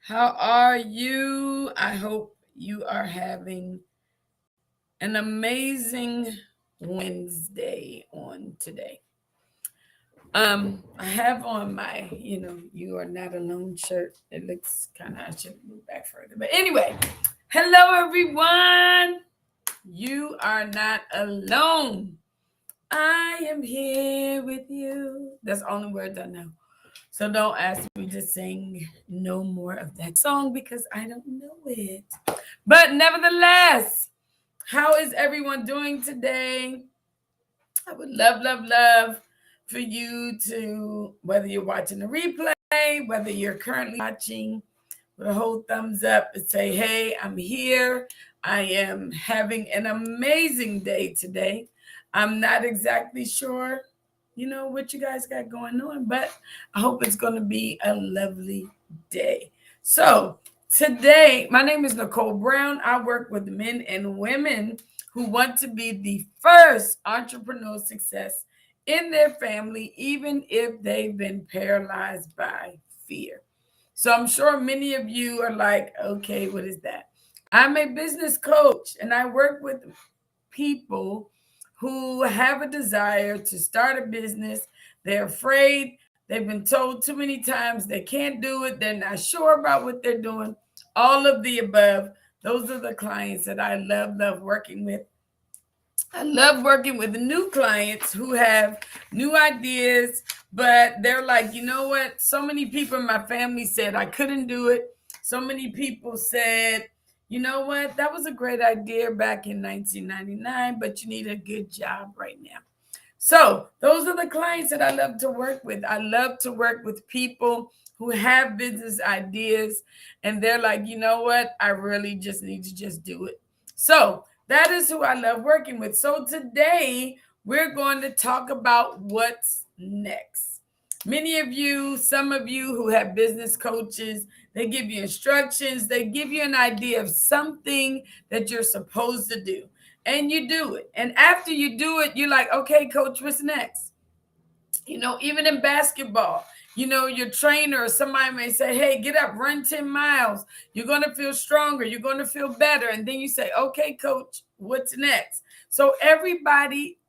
How are you? I hope you are having an amazing Wednesday on today. I have on my, you are not alone shirt. It looks kind of, I should move back further. But anyway, hello everyone. You are not alone. I am here with you. That's the only words I know. So don't ask me to sing no more of that song because I don't know it. But nevertheless, how is everyone doing today? I would love for you to, whether you're watching the replay, whether you're currently watching, with a whole thumbs up and say, hey, I'm here. I am having an amazing day today. I'm not exactly sure, what you guys got going on, but I hope it's going to be a lovely day. So today, my name is Nicole Brown. I work with men and women who want to be the first entrepreneur success in their family, even if they've been paralyzed by fear. So I'm sure many of you are like, okay, what is that? I'm a business coach and I work with people who have a desire to start a business. They're afraid. They've been told too many times they can't do it. They're not sure about what they're doing. All of the above. Those are the clients that I love working with. I love working with new clients who have new ideas, but they're like, you know what? So many people in my family said I couldn't do it. So many people said, you know what? That was a great idea back in 1999, but you need a good job right now. So those are the clients that I love to work with. I love to work with people who have business ideas and they're like, you know what? I really just need to just do it. So that is who I love working with. So today we're going to talk about what's next. Many of you, some of you who have business coaches, they give you instructions, they give you an idea of something that you're supposed to do and you do it. And after you do it, you're like, okay, coach, what's next? Even in basketball, your trainer or somebody may say, hey, get up, run 10 miles. You're going to feel stronger. You're going to feel better. And then you say, okay, coach, what's next? So everybody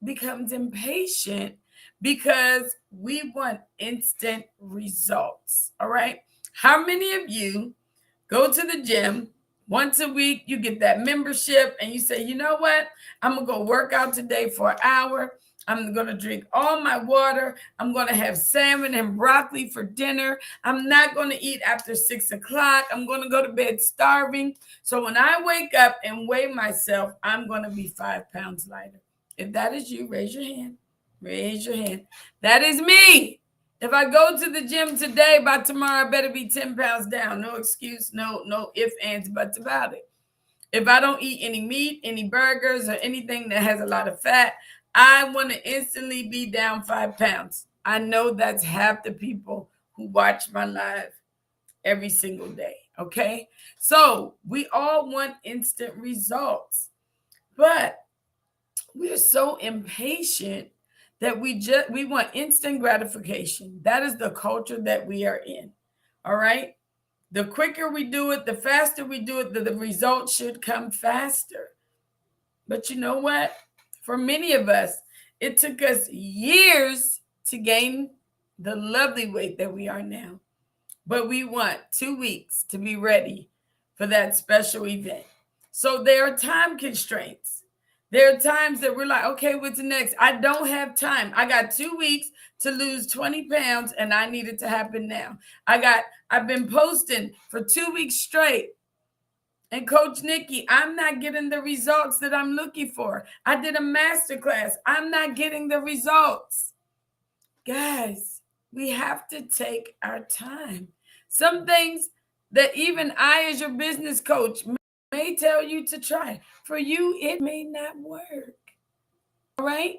becomes impatient because we want instant results. All right. How many of you go to the gym once a week? You get that membership and you say, you know what? I'm going to go work out today for an hour. I'm going to drink all my water. I'm going to have salmon and broccoli for dinner. I'm not going to eat after 6 o'clock. I'm going to go to bed starving. So when I wake up and weigh myself, I'm going to be 5 pounds lighter. If that is you, raise your hand. Raise your hand. That is me. If I go to the gym today, by tomorrow, I better be 10 pounds down. No excuse, no ifs, ands, buts about it. If I don't eat any meat, any burgers, or anything that has a lot of fat, I want to instantly be down 5 pounds. I know that's half the people who watch my live every single day. Okay. So we all want instant results, but we're so impatient that we want instant gratification. That is the culture that we are in. All right. The quicker we do it, the faster we do it, the results should come faster. But you know what? For many of us, it took us years to gain the lovely weight that we are now. But we want 2 weeks to be ready for that special event. So there are time constraints. There are times that we're like, okay, what's next? I don't have time. I got 2 weeks to lose 20 pounds and I need it to happen now. I've been posting for 2 weeks straight. And Coach Nikki, I'm not getting the results that I'm looking for. I did a masterclass. I'm not getting the results. Guys, we have to take our time. Some things that even I, as your business coach, may tell you to try. For you, it may not work. All right?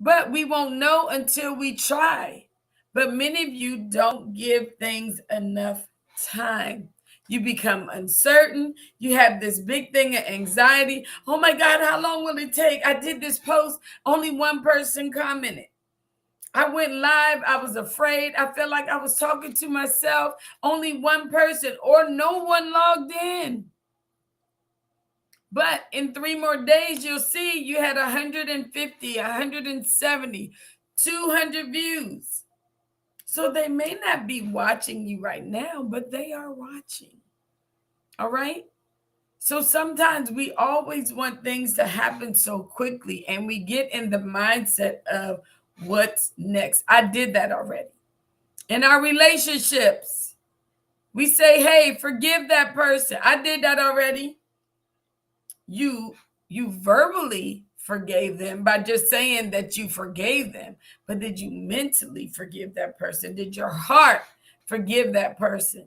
But we won't know until we try. But many of you don't give things enough time. You become uncertain. You have this big thing of anxiety. Oh my God, how long will it take? I did this post. Only one person commented. I went live. I was afraid. I felt like I was talking to myself. Only one person or no one logged in. But in 3 more days, you'll see you had 150, 170, 200 views. So they may not be watching you right now, but they are watching. All right? So sometimes we always want things to happen so quickly, and we get in the mindset of what's next. I did that already. In our relationships, we say, hey, forgive that person. I did that already. You verbally forgave them by just saying that you forgave them, but did you mentally forgive that person? Did your heart forgive that person?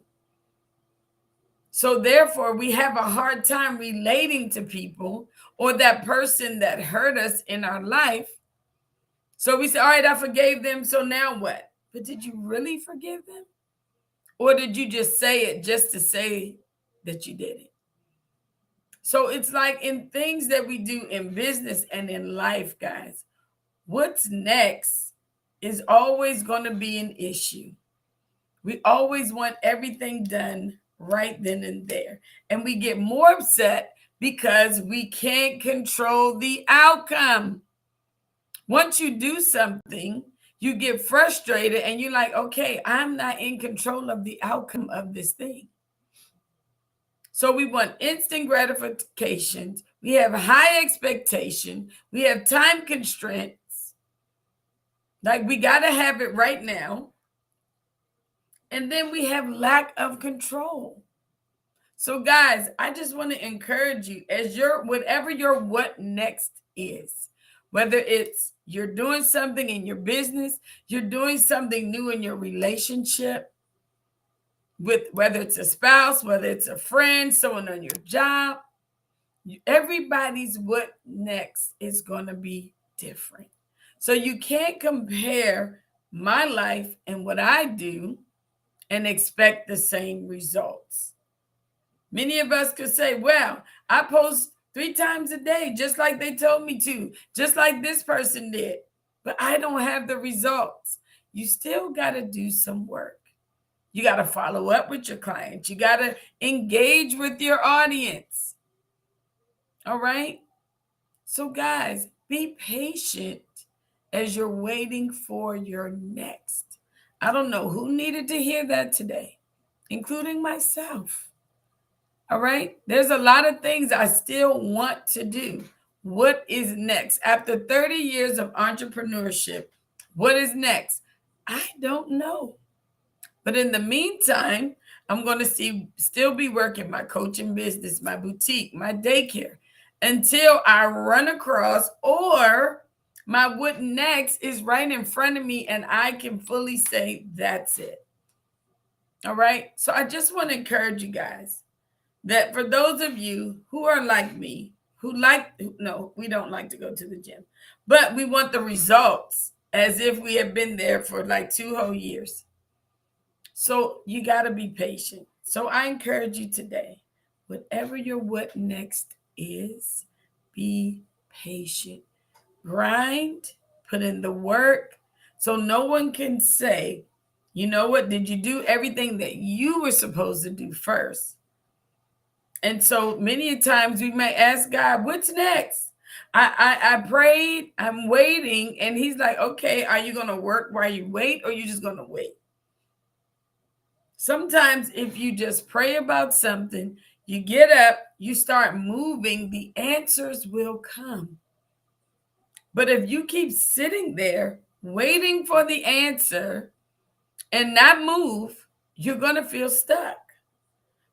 So therefore, we have a hard time relating to people or that person that hurt us in our life. So we say, all right, I forgave them. So now what? But did you really forgive them? Or did you just say it just to say that you did it? So it's like in things that we do in business and in life, guys, what's next is always going to be an issue. We always want everything done right then and there. And we get more upset because we can't control the outcome. Once you do something, you get frustrated and you're like, okay, I'm not in control of the outcome of this thing. So we want instant gratification. We have high expectation. We have time constraints. Like we got to have it right now. And then we have lack of control. So guys, I just want to encourage you as whatever your what next is, whether it's you're doing something in your business, you're doing something new in your relationship, with whether it's a spouse, whether it's a friend, someone on your job, everybody's what next is going to be different. So you can't compare my life and what I do and expect the same results. Many of us could say, well, I post 3 times a day, just like they told me to, just like this person did, but I don't have the results. You still got to do some work. You got to follow up with your clients. You got to engage with your audience. All right? So guys, be patient as you're waiting for your next. I don't know who needed to hear that today, including myself. All right? There's a lot of things I still want to do. What is next? After 30 years of entrepreneurship, what is next? I don't know. But in the meantime, I'm going to still be working my coaching business, my boutique, my daycare, until I run across or my what next is right in front of me and I can fully say that's it. All right. So I just want to encourage you guys that for those of you who are like me, no, we don't like to go to the gym, but we want the results as if we have been there for like 2 whole years. So you got to be patient. So I encourage you today, whatever your what next is, be patient. Grind, put in the work, so no one can say, you know what, did you do everything that you were supposed to do first? And so many times we may ask God, what's next? I prayed, I'm waiting, and he's like, okay, are you going to work while you wait, or are you just going to wait? Sometimes if you just pray about something, you get up, you start moving, the answers will come. But if you keep sitting there waiting for the answer and not move, you're going to feel stuck.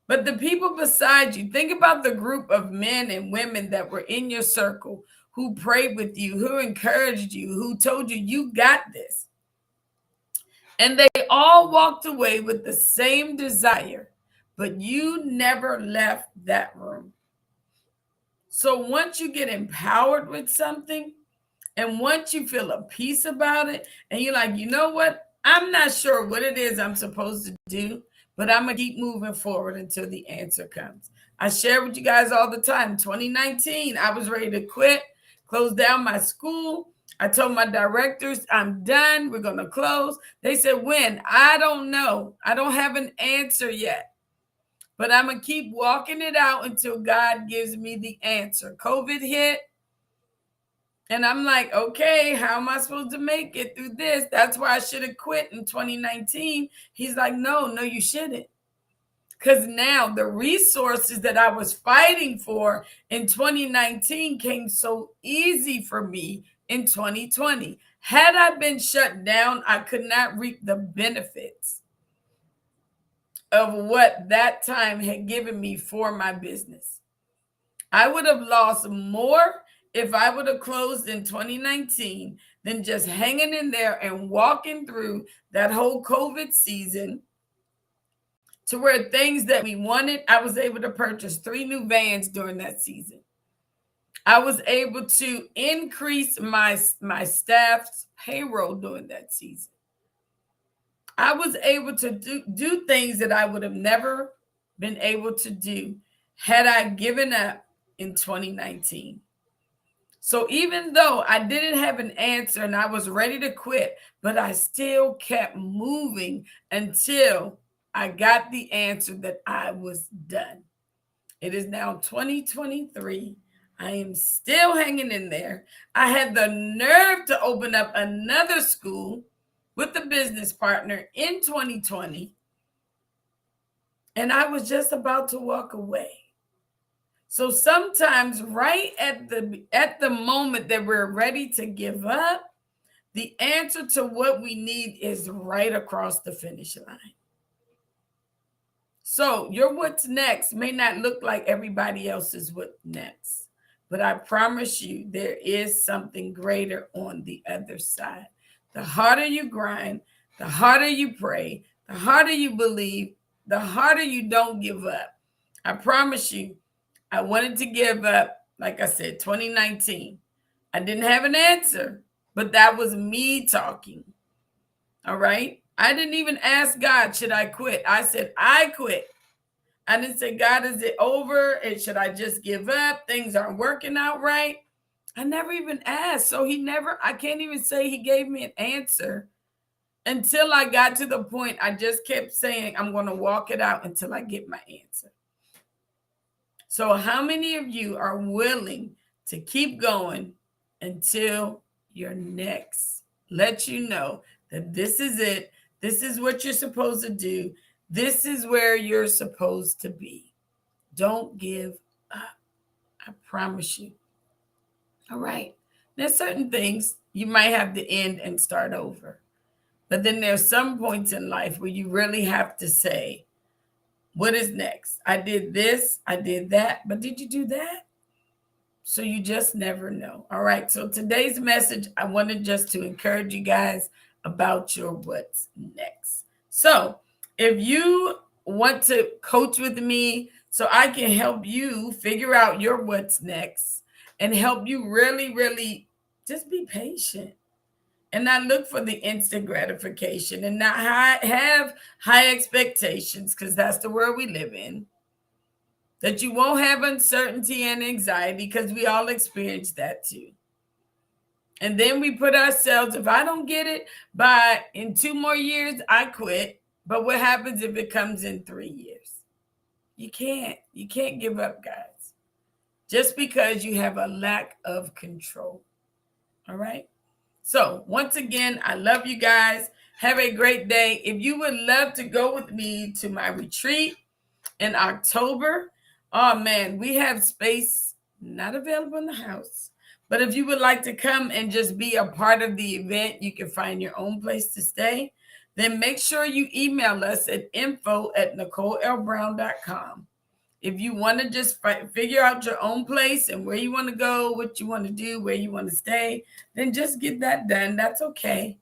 But the people beside you, think about the group of men and women that were in your circle, who prayed with you, who encouraged you, who told you, you got this. And they all walked away with the same desire, but you never left that room. So once you get empowered with something, and once you feel a peace about it, and you're like, you know what? I'm not sure what it is I'm supposed to do, but I'm going to keep moving forward until the answer comes. I share with you guys all the time. 2019, I was ready to quit, close down my school. I told my directors, I'm done. We're going to close. They said, when? I don't know. I don't have an answer yet. But I'm going to keep walking it out until God gives me the answer. COVID hit. And I'm like, okay, how am I supposed to make it through this? That's why I should have quit in 2019. He's like, no, you shouldn't. Because now the resources that I was fighting for in 2019 came so easy for me in 2020. Had I been shut down, I could not reap the benefits of what that time had given me for my business. I would have lost more if I would have closed in 2019 than just hanging in there and walking through that whole COVID season to where things that we wanted, I was able to purchase 3 new vans during that season. I was able to increase my staff's payroll during that season. I was able to do things that I would have never been able to do had I given up in 2019. So even though I didn't have an answer and I was ready to quit, but I still kept moving until I got the answer that I was done. It is now 2023. I am still hanging in there. I had the nerve to open up another school with a business partner in 2020. And I was just about to walk away. So sometimes right at the moment that we're ready to give up, the answer to what we need is right across the finish line. So your what's next may not look like everybody else's what's next, but I promise you there is something greater on the other side. The harder you grind, the harder you pray, the harder you believe, the harder you don't give up. I promise you, I wanted to give up, like I said, 2019. I didn't have an answer, but that was me talking. All right. I didn't even ask God, should I quit? I said, I quit. I didn't say, God, is it over? And should I just give up? Things aren't working out right. I never even asked. So I can't even say he gave me an answer until I got to the point. I just kept saying, I'm going to walk it out until I get my answer. So how many of you are willing to keep going until your next lets you know that this is it? This is what you're supposed to do. This is where you're supposed to be. Don't give up. I promise you. All right. There's certain things you might have to end and start over. But then there's some points in life where you really have to say, what is next? I did this, I did that, but did you do that? So you just never know. All right. So today's message, I wanted just to encourage you guys about your what's next. So if you want to coach with me so I can help you figure out your what's next and help you really, really just be patient and not look for the instant gratification and not have high expectations, because that's the world we live in. That you won't have uncertainty and anxiety, because we all experience that too. And then we put ourselves, if I don't get it in 2 more years, I quit. But what happens if it comes in 3 years? You can't give up, guys, just because you have a lack of control. All right. So once again, I love you guys. Have a great day. If you would love to go with me to my retreat in October, oh man, we have space not available in the house. But if you would like to come and just be a part of the event, you can find your own place to stay. Then make sure you email us at info@NicoleLBrown.com. If you want to just figure out your own place and where you want to go, what you want to do, where you want to stay, then just get that done. That's okay.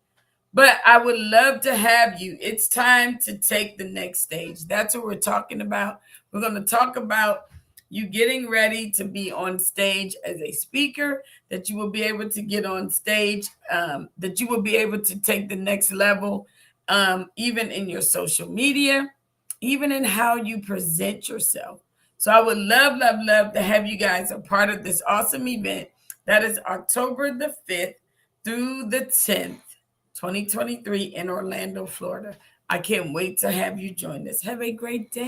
But I would love to have you. It's time to take the next stage. That's what we're talking about. We're going to talk about you getting ready to be on stage as a speaker, that you will be able to get on stage, that you will be able to take the next level, even in your social media, even in how you present yourself. So I would love, love, love to have you guys a part of this awesome event. That is October the 5th through the 10th, 2023 in Orlando, Florida. I can't wait to have you join us. Have a great day.